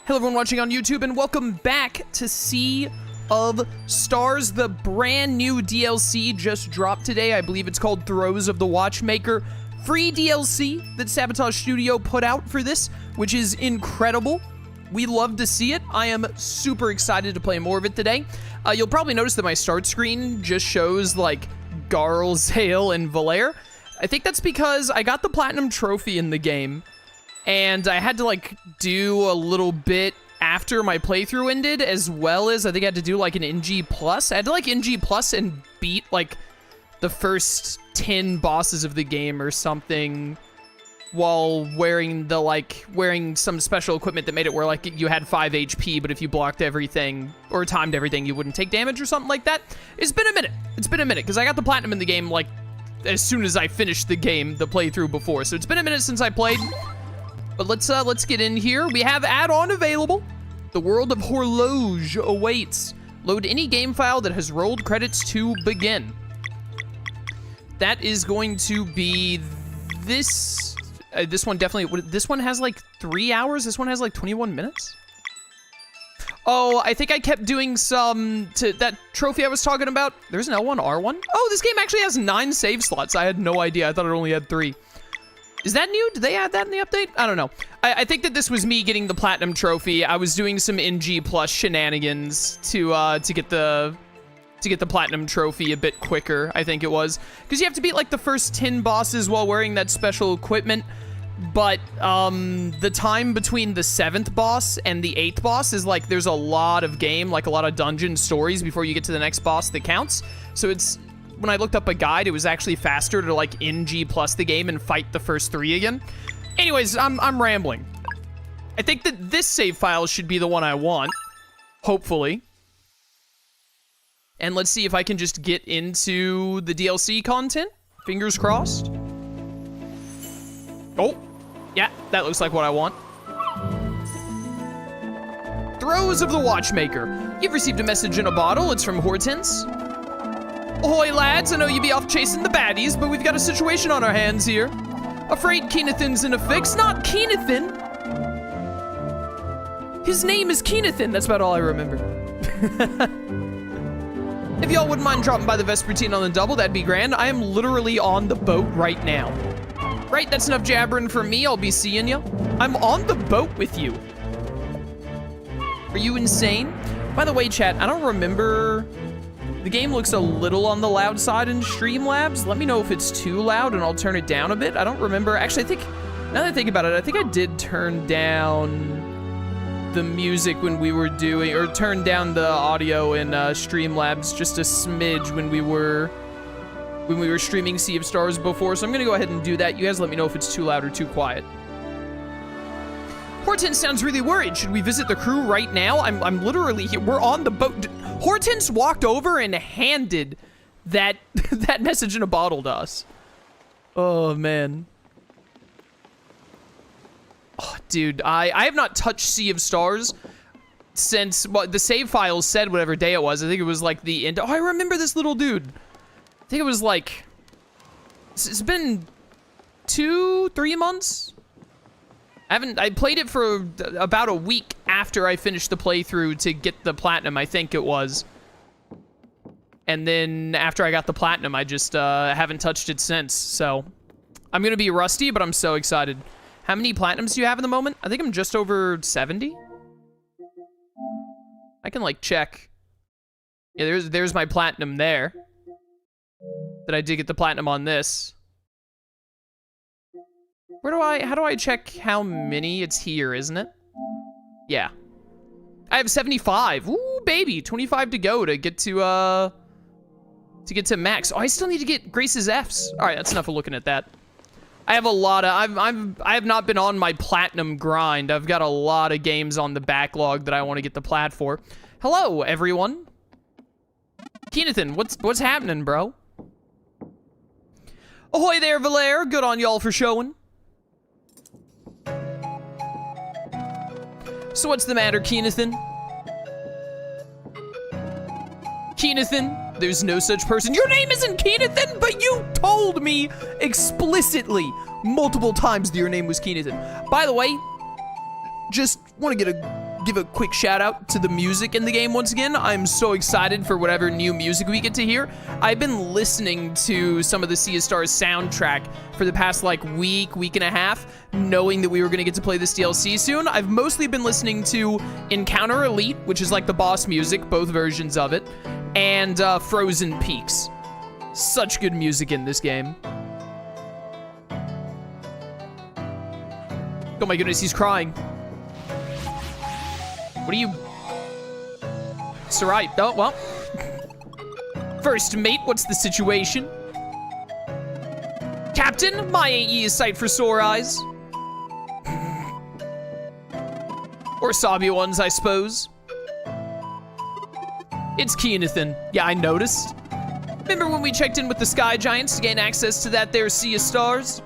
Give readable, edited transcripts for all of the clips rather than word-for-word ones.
Hello everyone watching on YouTube, and welcome back to Sea of Stars. The brand new DLC just dropped today. I believe it's called Throes of the Watchmaker. Free DLC that Sabotage Studio put out for this, which is incredible. We love to see it. I am super excited to play more of it today. You'll probably notice that my start screen just shows like Garl, Zale, and Valere. I think that's because I got the platinum trophy in the game, and I had to like do a little bit after my playthrough ended, as well as I think I had to do like an NG+. I had to like NG+ and beat like the first 10 bosses of the game or something, while wearing some special equipment that made it where like you had 5 HP, but if you blocked everything or timed everything, you wouldn't take damage or something like that. It's been a minute. It's been a minute because I got the platinum in the game like as soon as I finished the game, the playthrough before. So it's been a minute since I played. But let's get in here. We have add-on available. The World of Horloge awaits. Load any game file that has rolled credits to begin. That is going to be this. This one definitely. This one has like 3 hours. This one has like 21 minutes. Oh, I think I kept doing some to that trophy I was talking about. There's an L1, R1. Oh, this game actually has 9 save slots. I had no idea. I thought it only had 3. Is that new? Did they add that in the update? I don't know. I think that this was me getting the platinum trophy. I was doing some NG+ shenanigans to get the platinum trophy a bit quicker, I think it was. Because you have to beat like the first 10 bosses while wearing that special equipment. But the time between the 7th boss and the 8th boss is like there's a lot of game, like a lot of dungeon stories before you get to the next boss that counts. So it's, when I looked up a guide, it was actually faster to like NG+ the game and fight the first 3 again. Anyways, I'm rambling. I think that this save file should be the one I want, hopefully. And let's see if I can just get into the DLC content. Fingers crossed. Oh, yeah, that looks like what I want. Throes of the Watchmaker. You've received a message in a bottle. It's from Hortense. Ahoy, lads. I know you be off chasing the baddies, but we've got a situation on our hands here. Afraid Keenathan's in a fix. Not Keenathan. His name is Keenathan. That's about all I remember. If y'all wouldn't mind dropping by the Vespertine on the double, that'd be grand. I am literally on the boat right now. Right, that's enough jabbering for me. I'll be seeing you. I'm on the boat with you. Are you insane? By the way, chat, I don't remember. The game looks a little on the loud side in Streamlabs. Let me know if it's too loud and I'll turn it down a bit. I don't remember. Actually, I think, now that I think about it, I think I did turn down the music when we were doing, or turn down the audio in Streamlabs just a smidge when we were streaming Sea of Stars before, so I'm gonna go ahead and do that. You guys let me know if it's too loud or too quiet. Hortense sounds really worried. Should we visit the crew right now? I'm literally here. We're on the boat. Hortense walked over and handed that that message in a bottle to us. Oh man. Oh, dude, I have not touched Sea of Stars since, well, the save files said whatever day it was. I think it was like the end. Oh, I remember this little dude. I think it was like, it's been 2-3 months. I played it for about a week after I finished the playthrough to get the platinum, I think it was. And then after I got the platinum, I just haven't touched it since. So I'm gonna be rusty, but I'm so excited. How many platinums do you have in the moment? I think I'm just over 70. I can like check. Yeah, there's my platinum there. That I did get the platinum on this. How do I check how many? It's here, isn't it? Yeah. I have 75. Ooh, baby, 25 to go to get to max. Oh, I still need to get Grace's Fs. All right, that's enough of looking at that. I have a lot of, I have not been on my platinum grind. I've got a lot of games on the backlog that I want to get the plat for. Hello, everyone. Keenathan, what's happening, bro? Ahoy there, Valere. Good on y'all for showing. So what's the matter, Keenathan? Keenathan? There's no such person. Your name isn't Keenathan, but you told me explicitly multiple times that your name was Keenathan. By the way, just want to give a quick shout out to the music in the game once again. I'm so excited for whatever new music we get to hear. I've been listening to some of the Sea of Stars soundtrack for the past like week and a half, knowing that we were gonna get to play this DLC soon. I've mostly been listening to Encounter Elite, which is like the boss music, both versions of it, and Frozen Peaks. Such good music in this game. Oh my goodness, he's crying. What are you... It's alright. Oh, well. First mate, what's the situation? Captain, my ain't ye a sight for sore eyes. Or sobby ones, I suppose. It's Keenathan. Yeah, I noticed. Remember when we checked in with the Sky Giants to gain access to that there Sea of Stars?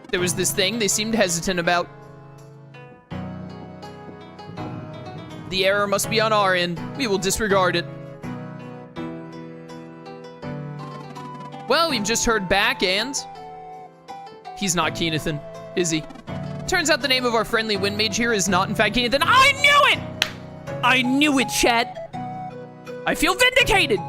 There was this thing they seemed hesitant about. The error must be on our end. We will disregard it. Well, we've just heard back and... he's not Keenathan, is he? Turns out the name of our friendly wind mage here is not in fact Keenathan. I knew it! I knew it, chat. I feel vindicated.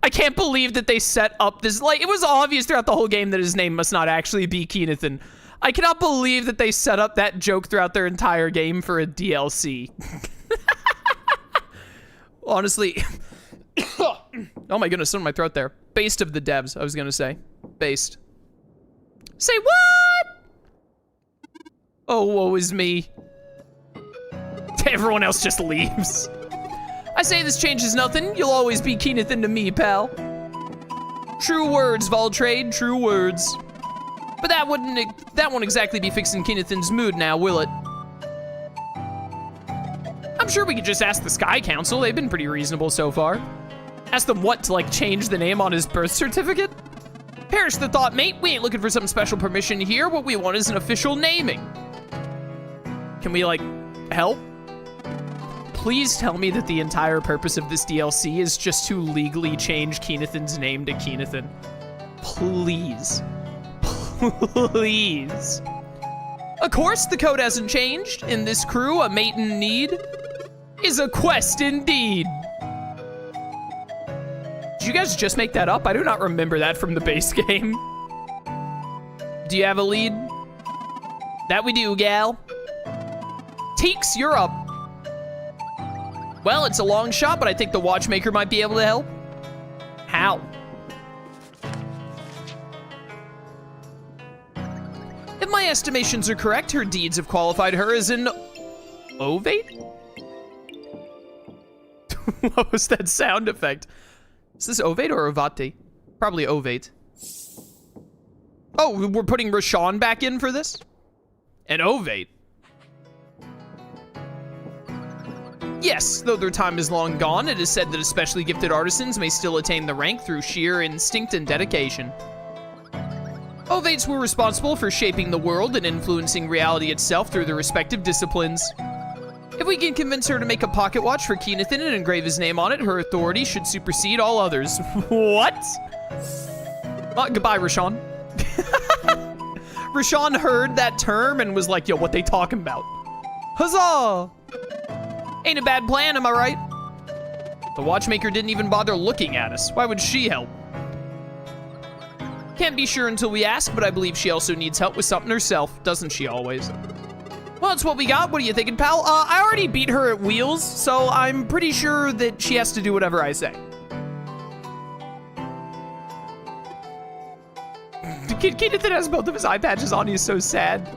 I can't believe that they set up this, like, it was obvious throughout the whole game that his name must not actually be Keenathan. I cannot believe that they set up that joke throughout their entire game for a DLC. Honestly. Oh my goodness, something in my throat there. Based of the devs, I was gonna say. Based. Say what? Oh, woe is me. Everyone else just leaves. I say this changes nothing. You'll always be Keenathan to me, pal. True words, Valtrade, true words. But that won't exactly be fixing Keenathan's mood now, will it? I'm sure we could just ask the Sky Council. They've been pretty reasonable so far. Ask them what, to like change the name on his birth certificate? Perish the thought, mate. We ain't looking for some special permission here. What we want is an official naming. Can we like help? Please tell me that the entire purpose of this DLC is just to legally change Keenathan's name to Keenathan. Please. Please. Of course, the code hasn't changed. In this crew, a mate in need is a quest indeed. Did you guys just make that up? I do not remember that from the base game. Do you have a lead? That we do, gal. Teeks, you're up. Well, it's a long shot, but I think the Watchmaker might be able to help. How? If my estimations are correct, her deeds have qualified her as an ovate? What was that sound effect? Is this ovate or ovate? Probably ovate. Oh, we're putting Rashawn back in for this? An ovate? Yes, though their time is long gone, it is said that especially gifted artisans may still attain the rank through sheer instinct and dedication. Ovates were responsible for shaping the world and influencing reality itself through their respective disciplines. If we can convince her to make a pocket watch for Keenathan and engrave his name on it, her authority should supersede all others. What? Goodbye, Rashawn. Rashawn heard that term and was like, yo, what they talking about? Huzzah! Ain't a bad plan, am I right? The Watchmaker didn't even bother looking at us. Why would she help? Can't be sure until we ask, but I believe she also needs help with something herself. Doesn't she always? Well, that's what we got. What are you thinking, pal? I already beat her at wheels, so I'm pretty sure that she has to do whatever I say. Keenathan has both of his eye patches on. He's so sad.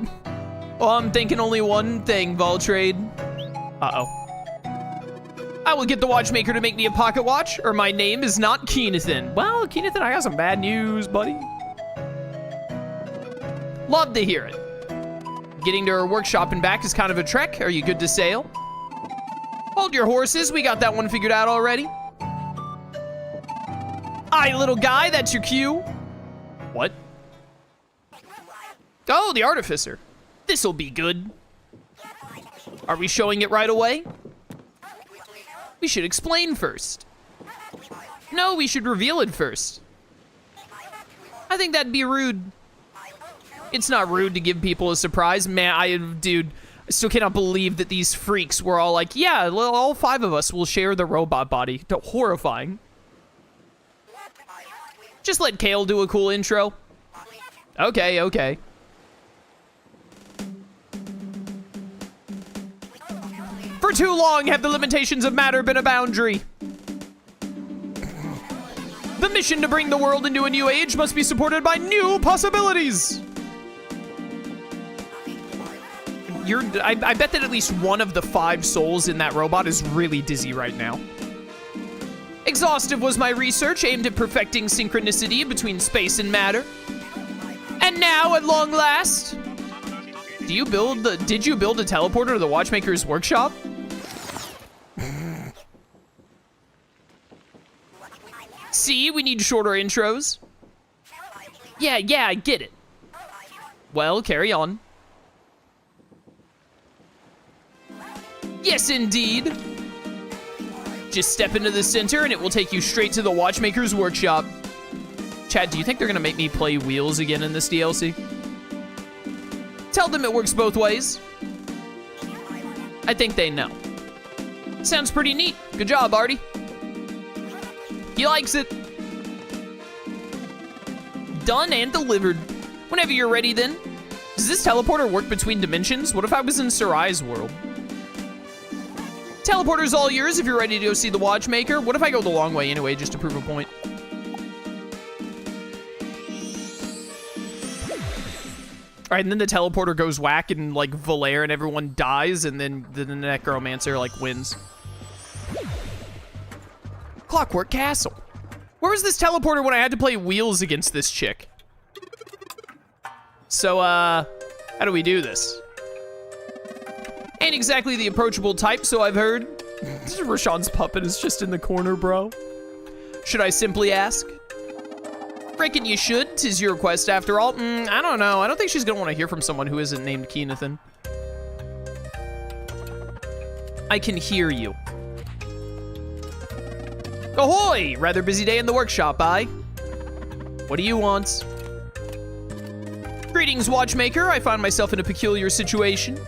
Well, I'm thinking only one thing, Valtrade. Uh-oh. I will get the Watchmaker to make me a pocket watch, or my name is not Keenathan. Well, Keenathan, I got some bad news, buddy. Love to hear it. Getting to her workshop and back is kind of a trek. Are you good to sail? Hold your horses. We got that one figured out already. Aye, little guy, that's your cue. What? Oh, the artificer. This'll be good. Are we showing it right away? We should explain first. No, we should reveal it first. I think that'd be rude. It's not rude to give people a surprise. Man, dude, I still cannot believe that these freaks were all like, yeah, all 5 of us will share the robot body. Horrifying. Just let Kale do a cool intro. Okay, okay. For too long have the limitations of matter been a boundary. The mission to bring the world into a new age must be supported by new possibilities. I bet that at least one of the 5 souls in that robot is really dizzy right now. Exhaustive was my research aimed at perfecting synchronicity between space and matter. And now, at long last, did you build a teleporter to the Watchmaker's workshop? See, we need shorter intros. Yeah, I get it. Well, carry on. Yes, indeed. Just step into the center and it will take you straight to the Watchmaker's workshop. Chad, do you think they're gonna make me play wheels again in this DLC? Tell them it works both ways. I think they know. Sounds pretty neat. Good job, Artie. He likes it. Done and delivered. Whenever you're ready, then. Does this teleporter work between dimensions? What if I was in Sarai's world? Teleporter's all yours if you're ready to go see the Watchmaker. What if I go the long way anyway, just to prove a point? All right, and then the teleporter goes whack and like Valere and everyone dies, and then the necromancer like wins. Clockwork Castle. Where was this teleporter when I had to play wheels against this chick? So, how do we do this? Ain't exactly the approachable type, so I've heard. Rashawn's puppet is just in the corner, bro. Should I simply ask? Reckon you should. 'Tis your request after all. I don't know. I don't think she's gonna want to hear from someone who isn't named Keenathan. I can hear you. Ahoy! Rather busy day in the workshop, aye? What do you want? Greetings, Watchmaker. I find myself in a peculiar situation.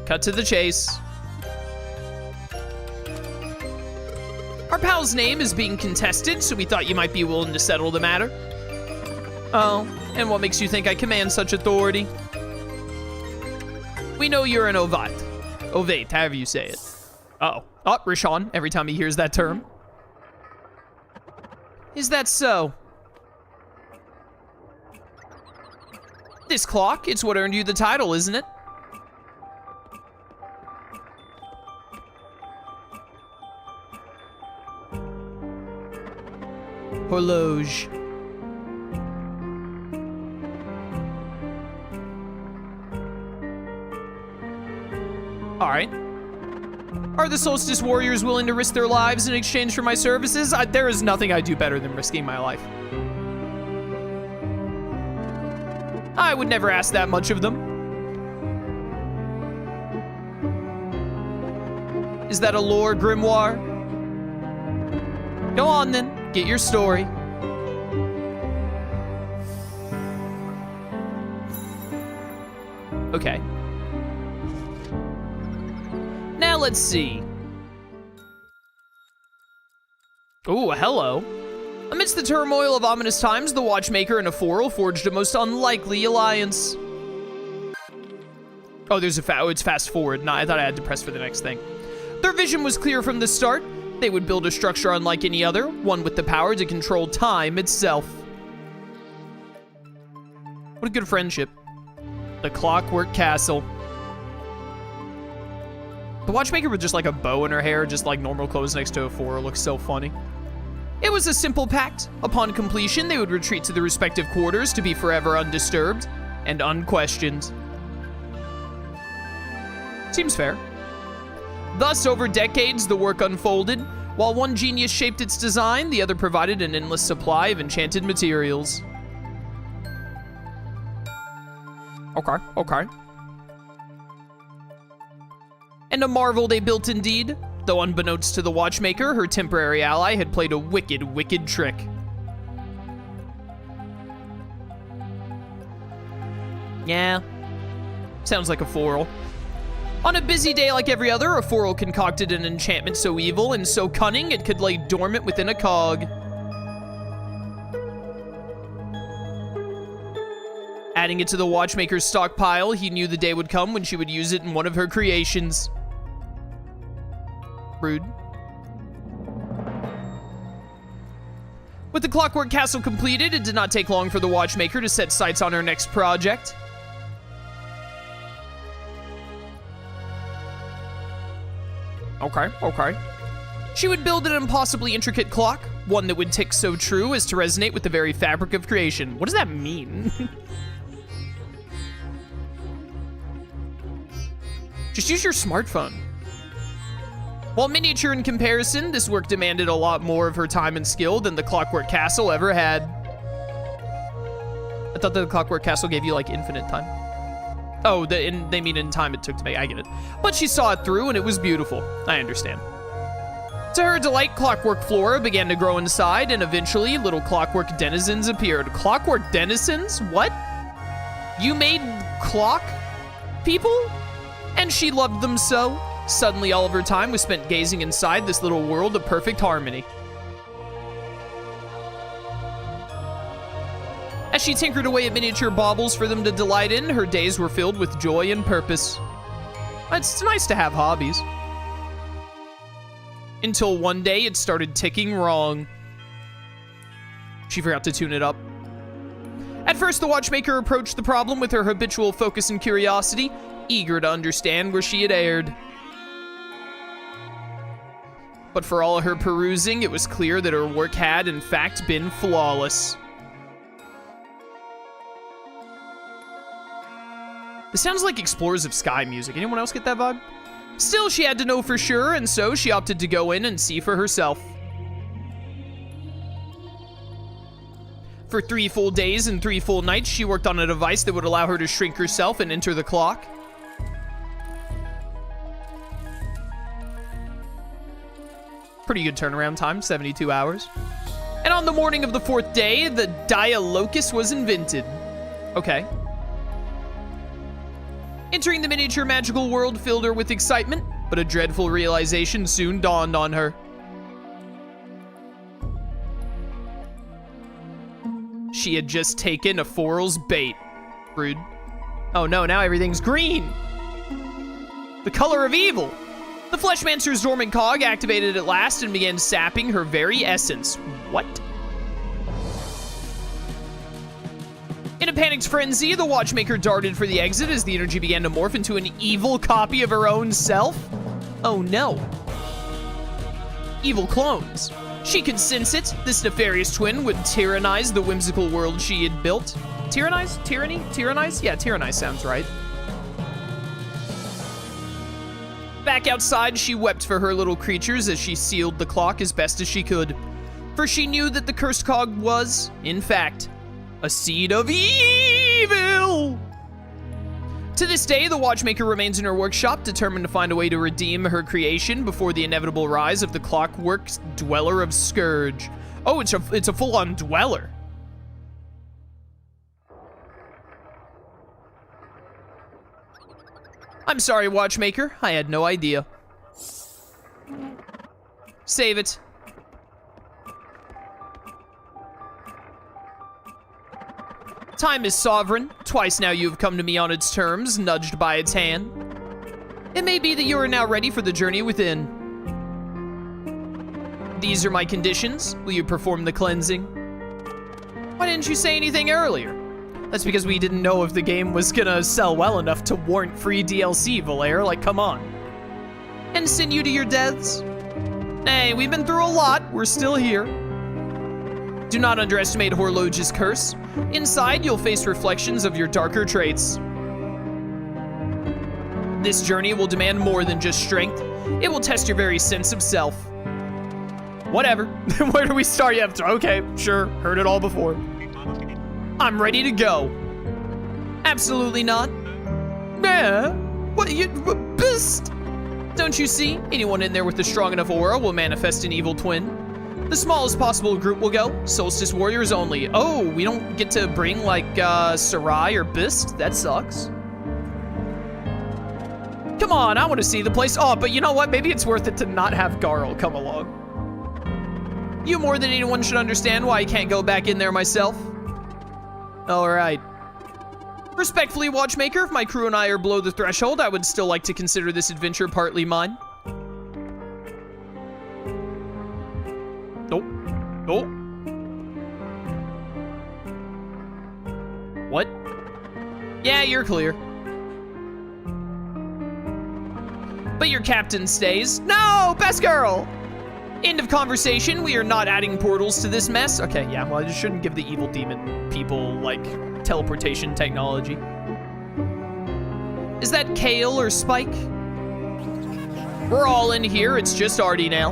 Cut to the chase. Our pal's name is being contested, so we thought you might be willing to settle the matter. Oh, and what makes you think I command such authority? We know you're an ovate, however you say it. Uh-oh. Oh, Rashawn, every time he hears that term. Is that so? This clock, it's what earned you the title, isn't it? Horloge. All right. Are the Solstice Warriors willing to risk their lives in exchange for my services? There is nothing I do better than risking my life. I would never ask that much of them. Is that a lore grimoire? Go on then. Get your story. Okay. Now let's see. Ooh, hello. Amidst the turmoil of ominous times, the Watchmaker and a Foral forged a most unlikely alliance. Oh, there's it's fast forward. No, I thought I had to press for the next thing. Their vision was clear from the start. They would build a structure unlike any other, one with the power to control time itself. What a good friendship. The Clockwork Castle. The Watchmaker with just like a bow in her hair, just like normal clothes next to a Foral, looks so funny. It was a simple pact. Upon completion, they would retreat to their respective quarters to be forever undisturbed and unquestioned. Seems fair. Thus, over decades, the work unfolded. While one genius shaped its design, the other provided an endless supply of enchanted materials. Okay. And a marvel they built indeed. Though unbeknownst to the Watchmaker, her temporary ally had played a wicked, wicked trick. Yeah. Sounds like a foral. On a busy day like every other, a foral concocted an enchantment so evil and so cunning it could lay dormant within a cog. Adding it to the Watchmaker's stockpile, he knew the day would come when she would use it in one of her creations. Rude. With the Clockwork Castle completed, it did not take long for the Watchmaker to set sights on her next project. Okay. She would build an impossibly intricate clock, one that would tick so true as to resonate with the very fabric of creation. What does that mean? Just use your smartphone. While miniature in comparison, this work demanded a lot more of her time and skill than the Clockwork Castle ever had. I thought the Clockwork Castle gave you, like, infinite time. Oh, they mean in time it took to make, I get it. But she saw it through and it was beautiful. I understand. To her delight, Clockwork Flora began to grow inside, and eventually, little Clockwork denizens appeared. Clockwork denizens? What? You made clock people? And she loved them so. Suddenly, all of her time was spent gazing inside this little world of perfect harmony. As she tinkered away at miniature baubles for them to delight in, her days were filled with joy and purpose. It's nice to have hobbies. Until one day, it started ticking wrong. She forgot to tune it up. At first, the Watchmaker approached the problem with her habitual focus and curiosity, eager to understand where she had erred. But for all her perusing, it was clear that her work had, in fact, been flawless. This sounds like Explorers of Sky music. Anyone else get that vibe? Still, she had to know for sure, and so she opted to go in and see for herself. For 3 full days and 3 full nights, she worked on a device that would allow her to shrink herself and enter the clock. Pretty good turnaround time, 72 hours. And on the morning of the 4th day, the Dialocus was invented. Okay. Entering the miniature magical world filled her with excitement, but a dreadful realization soon dawned on her. She had just taken a foral's bait. Rude. Oh no, now everything's green! The color of evil! The Fleshmancer's dormant cog activated at last and began sapping her very essence. What? In a panicked frenzy, the Watchmaker darted for the exit as the energy began to morph into an evil copy of her own self. Oh no. Evil clones. She could sense it. This nefarious twin would tyrannize the whimsical world she had built. Tyrannize? Tyranny? Tyrannize? Yeah, tyrannize sounds right. Back outside, she wept for her little creatures as she sealed the clock as best as she could. For she knew that the cursed cog was, in fact, a seed of evil! To this day, the Watchmaker remains in her workshop, determined to find a way to redeem her creation before the inevitable rise of the Clockwork's Dweller of Scourge. Oh, it's a full-on dweller. I'm sorry, Watchmaker. I had no idea. Save it. Time is sovereign. Twice now you have come to me on its terms, nudged by its hand. It may be that you are now ready for the journey within. These are my conditions. Will you perform the cleansing? Why didn't you say anything earlier? That's because we didn't know if the game was gonna sell well enough to warrant free DLC, Valere. Like, come on. And send you to your deaths? Hey, we've been through a lot. We're still here. Do not underestimate Horloge's curse. Inside, you'll face reflections of your darker traits. This journey will demand more than just strength. It will test your very sense of self. Whatever. Where do we start? Yeah, okay, sure. Heard it all before. I'm ready to go. Absolutely not. Yeah. What you best? Don't you see? Anyone in there with a strong enough aura will manifest an evil twin. The smallest possible group will go. Solstice Warriors only. Oh, we don't get to bring, like, Sarai or Bist? That sucks. Come on, I want to see the place. Oh, but you know what? Maybe it's worth it to not have Garl come along. You more than anyone should understand why I can't go back in there myself. All right. Respectfully, Watchmaker, if my crew and I are below the threshold, I would still like to consider this adventure partly mine. Nope. Nope. What? Yeah, you're clear. But your captain stays. No, best girl! End of conversation. We are not adding portals to this mess. Okay, yeah, well, I just shouldn't give the evil demon people, like, teleportation technology. Is that Kale or Spike? We're all in here. It's just Artie now.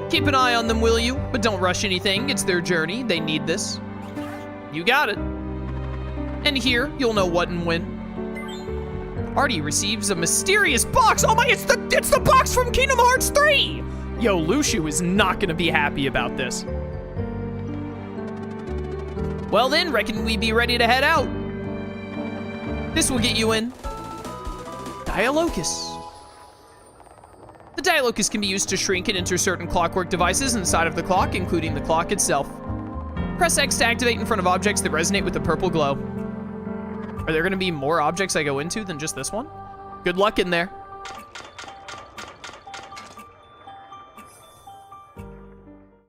Keep an eye on them, will you? But don't rush anything. It's their journey. They need this. You got it. And here, you'll know what and when. Artie receives a mysterious box. Oh my, it's the box from Kingdom Hearts 3! Yo, Luciu is not gonna be happy about this. Well then, reckon we be ready to head out. This will get you in. Dialocus. The Dialocus can be used to shrink and enter certain clockwork devices inside of the clock, including the clock itself. Press X to activate in front of objects that resonate with the purple glow. Are there gonna be more objects I go into than just this one? Good luck in there.